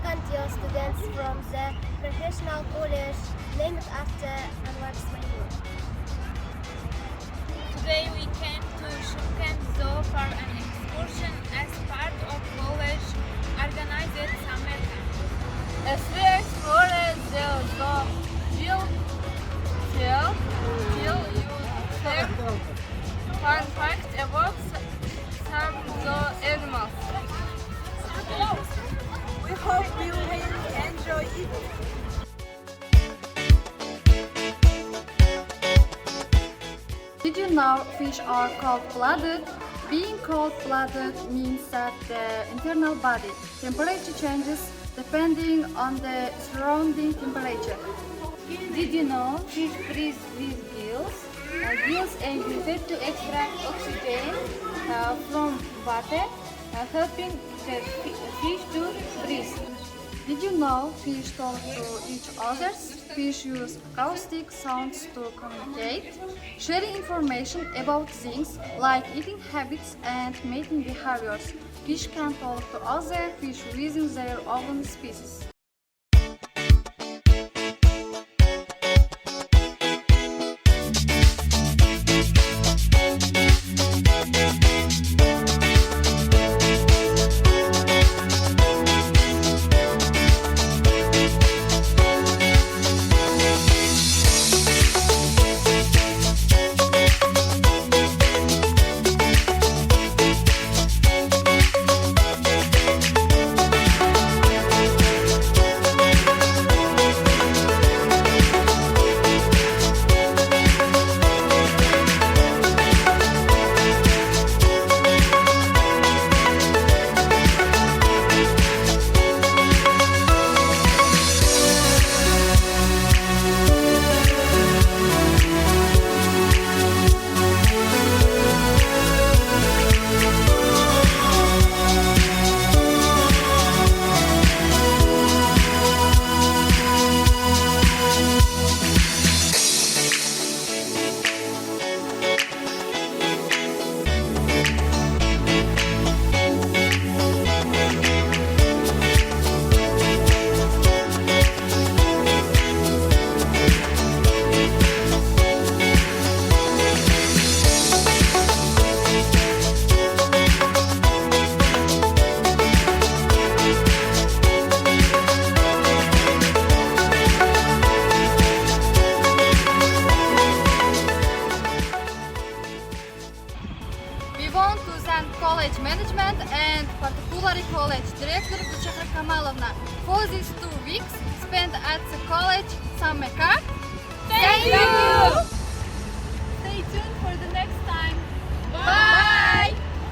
second year students from the professional college named after Anwar Ismail. Today we came to Shymkent Zoo for an excursion as part of college organized summer camp. As we explored the zoo, will you have fun facts about some zoo animals. We hope you will enjoy it. Did you know fish are cold-blooded? Being cold-blooded means that the internal body temperature changes depending on the surrounding temperature. Did you know fish breathe with gills? Gills are used to extract oxygen from water, helping the fish to breathe. Did you know fish talk to each other? Fish use acoustic sounds to communicate, sharing information about things like eating habits and mating behaviors. Fish can talk to other fish within their own species. We want to thank college management and particularly college director Gulchehra Kamalovna for these 2 weeks spent at the college summer camp. Thank you! Stay tuned for the next